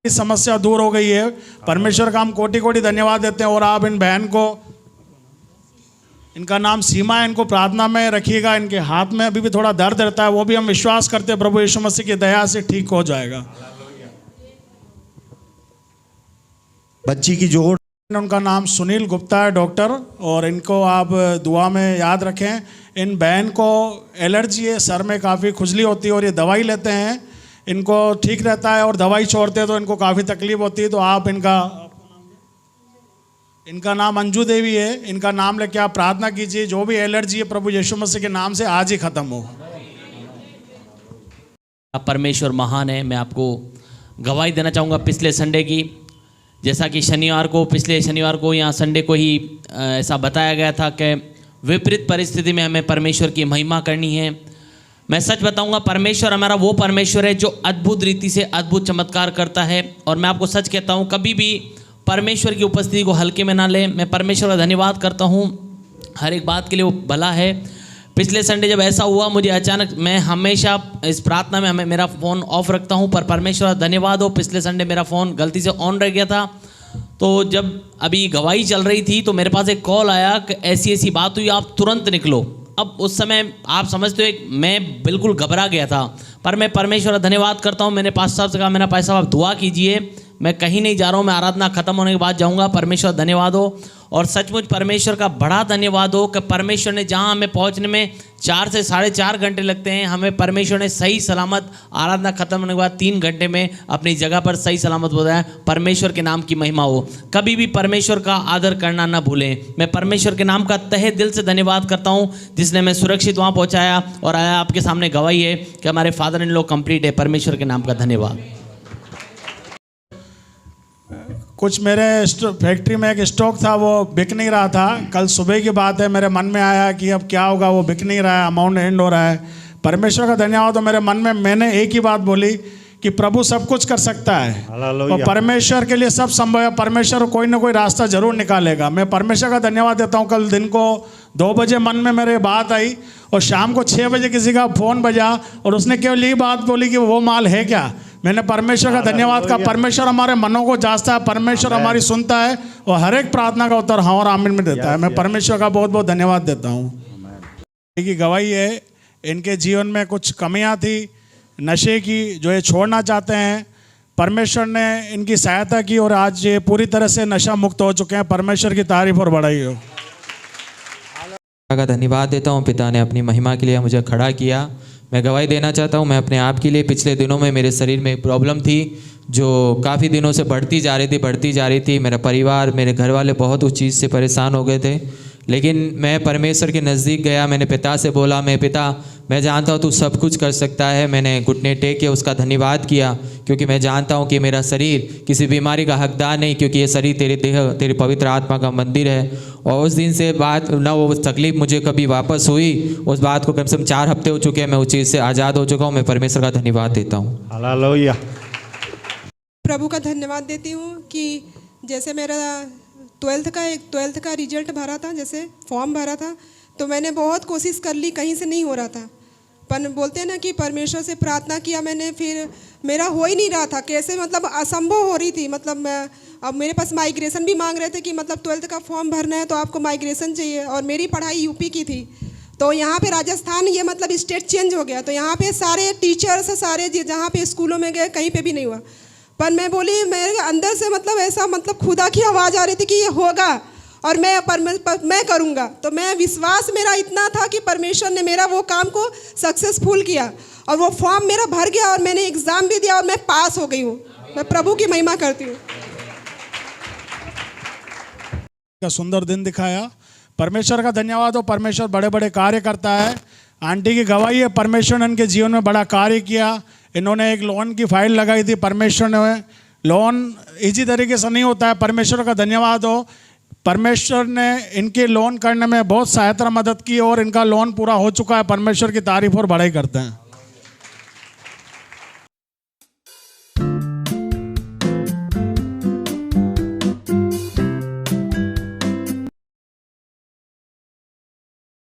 समस्या दूर हो गई है। परमेश्वर का हम कोटि कोटि धन्यवाद देते हैं। और आप इन बहन को, इनका नाम सीमा है, इनको प्रार्थना में रखिएगा। इनके हाथ में अभी भी थोड़ा दर्द रहता है, वो भी हम विश्वास करते हैं प्रभु यीशु मसीह की दया से ठीक हो जाएगा। बच्ची की जोड़, उनका नाम सुनील गुप्ता है, डॉक्टर, और इनको आप दुआ में याद रखें। इन बहन को एलर्जी है, सर में काफ़ी खुजली होती है और ये दवाई लेते हैं, इनको ठीक रहता है, और दवाई छोड़ते हैं तो इनको काफ़ी तकलीफ होती है। तो आप इनका नाम अंजू देवी है, इनका नाम लेके आप प्रार्थना कीजिए। जो भी एलर्जी है प्रभु यीशु मसीह के नाम से आज ही खत्म हो। परमेश्वर महान है। मैं आपको गवाही देना चाहूँगा पिछले संडे की। जैसा कि पिछले शनिवार को या संडे को ही ऐसा बताया गया था कि विपरीत परिस्थिति में हमें परमेश्वर की महिमा करनी है। मैं सच बताऊंगा, परमेश्वर हमारा वो परमेश्वर है जो अद्भुत रीति से अद्भुत चमत्कार करता है। और मैं आपको सच कहता हूँ, कभी भी परमेश्वर की उपस्थिति को हल्के में ना लें। मैं परमेश्वर का धन्यवाद करता हूँ हर एक बात के लिए, वो भला है। पिछले संडे जब ऐसा हुआ, मुझे अचानक, मैं हमेशा इस प्रार्थना में मेरा फ़ोन ऑफ रखता हूँ, पर परमेश्वर का धन्यवाद हो, पिछले संडे मेरा फ़ोन गलती से ऑन रह गया था। तो जब अभी गवाही चल रही थी तो मेरे पास एक कॉल आया कि ऐसी ऐसी बात हुई, आप तुरंत निकलो। अब उस समय आप समझते हो, मैं बिल्कुल घबरा गया था, पर मैं परमेश्वर का धन्यवाद करता हूँ। मैंने पास्टर साहब से कहा, मेरा भाई साहब आप दुआ कीजिए, मैं कहीं नहीं जा रहा हूँ, मैं आराधना खत्म होने के बाद जाऊँगा। परमेश्वर धन्यवाद हो, और सचमुच परमेश्वर का बड़ा धन्यवाद हो कि परमेश्वर ने, जहाँ हमें पहुँचने में 4 से 4.5 घंटे लगते हैं, हमें परमेश्वर ने सही सलामत आराधना खत्म होने के बाद 3 घंटे में अपनी जगह पर सही सलामत बताया। परमेश्वर के नाम की महिमा हो। कभी भी परमेश्वर का आदर करना ना भूलें। मैं परमेश्वर के नाम का तहे दिल से धन्यवाद करता हूँ, जिसने मैं सुरक्षित वहाँ पहुँचाया, और आया आपके सामने गवाही है कि हमारे फादर इन लॉ कंप्लीट है। परमेश्वर के नाम का धन्यवाद। कुछ मेरे फैक्ट्री में एक स्टॉक था, वो बिक नहीं रहा था। कल सुबह की बात है, मेरे मन में आया कि अब क्या होगा, वो बिक नहीं रहा है, अमाउंट एंड हो रहा है। परमेश्वर का धन्यवाद। तो मेरे मन में मैंने एक ही बात बोली कि प्रभु सब कुछ कर सकता है, और परमेश्वर के लिए सब संभव है। परमेश्वर कोई ना कोई रास्ता जरूर निकालेगा। मैं परमेश्वर का धन्यवाद देता हूँ। कल दिन को 2 बजे मन में मेरे बात आई, और शाम को 6 बजे किसी का फ़ोन बजा, और उसने केवल यही बात बोली कि वो माल है क्या। मैंने परमेश्वर का धन्यवाद कहा। परमेश्वर हमारे मनों को जांचता है, परमेश्वर हमारी सुनता है, और हर एक प्रार्थना का उत्तर हाँ और आमीन में देता है। मैं परमेश्वर का बहुत बहुत धन्यवाद देता हूँ। की गवाही है, इनके जीवन में कुछ कमियां थी नशे की, जो ये छोड़ना चाहते हैं। परमेश्वर ने इनकी सहायता की, और आज ये पूरी तरह से नशा मुक्त हो चुके हैं। परमेश्वर की तारीफ और बड़ाई हो। का धन्यवाद देता हूँ, पिता ने अपनी महिमा के लिए मुझे खड़ा किया। मैं गवाही देना चाहता हूँ मैं अपने आप के लिए। पिछले दिनों में मेरे शरीर में एक प्रॉब्लम थी, जो काफ़ी दिनों से बढ़ती जा रही थी। मेरा परिवार, मेरे घर वाले बहुत उस चीज़ से परेशान हो गए थे। लेकिन मैं परमेश्वर के नज़दीक गया, मैंने पिता से बोला, मैं जानता हूँ तू सब कुछ कर सकता है। मैंने घुटने टेक के उसका धन्यवाद किया, क्योंकि मैं जानता हूँ कि मेरा शरीर किसी बीमारी का हकदार नहीं, क्योंकि ये शरीर तेरे देह, तेरे पवित्र आत्मा का मंदिर है। और उस दिन से बात ना, वो तकलीफ मुझे कभी वापस हुई, उस बात को कम से कम 4 हफ्ते हो चुके हैं, मैं उस चीज़ से आज़ाद हो चुका हूँ। मैं परमेश्वर का धन्यवाद देता हूँ। हालेलुया। प्रभु का धन्यवाद देती हूँ कि जैसे मेरा 12th का रिजल्ट भरा था, जैसे फॉर्म भरा था, तो मैंने बहुत कोशिश कर ली, कहीं से नहीं हो रहा था। पर बोलते हैं ना कि परमेश्वर से प्रार्थना किया मैंने, फिर मेरा हो ही नहीं रहा था। कैसे, मतलब असंभव हो रही थी। मतलब अब मेरे पास माइग्रेशन भी मांग रहे थे कि मतलब 12th का फॉर्म भरना है तो आपको माइग्रेशन चाहिए, और मेरी पढ़ाई यूपी की थी। तो यहाँ पे राजस्थान, ये मतलब स्टेट चेंज हो गया, तो यहाँ पे सारे टीचर्स, सारे जहाँ पे स्कूलों में गए, कहीं पे भी नहीं हुआ। पर मैं बोली, मेरे अंदर से मतलब ऐसा, मतलब खुदा की आवाज़ आ रही थी कि ये होगा, और मैं करूँगा। तो मैं, विश्वास मेरा इतना था कि परमेश्वर ने मेरा वो काम को सक्सेसफुल किया, और वो फॉर्म मेरा भर गया, और मैंने एग्ज़ाम भी दिया, और मैं पास हो गई हूँ। मैं प्रभु की महिमा करती हूँ। का सुंदर दिन दिखाया, परमेश्वर का धन्यवाद हो। परमेश्वर बड़े बड़े कार्य करता है। आंटी की गवाही है, परमेश्वर ने इनके जीवन में बड़ा कार्य किया। इन्होंने एक लोन की फाइल लगाई थी, परमेश्वर ने, लोन इजी तरीके से नहीं होता है। परमेश्वर का धन्यवाद हो, परमेश्वर ने इनके लोन करने में बहुत सहायता मदद की, और इनका लोन पूरा हो चुका है। परमेश्वर की तारीफ और बड़ाई करते हैं।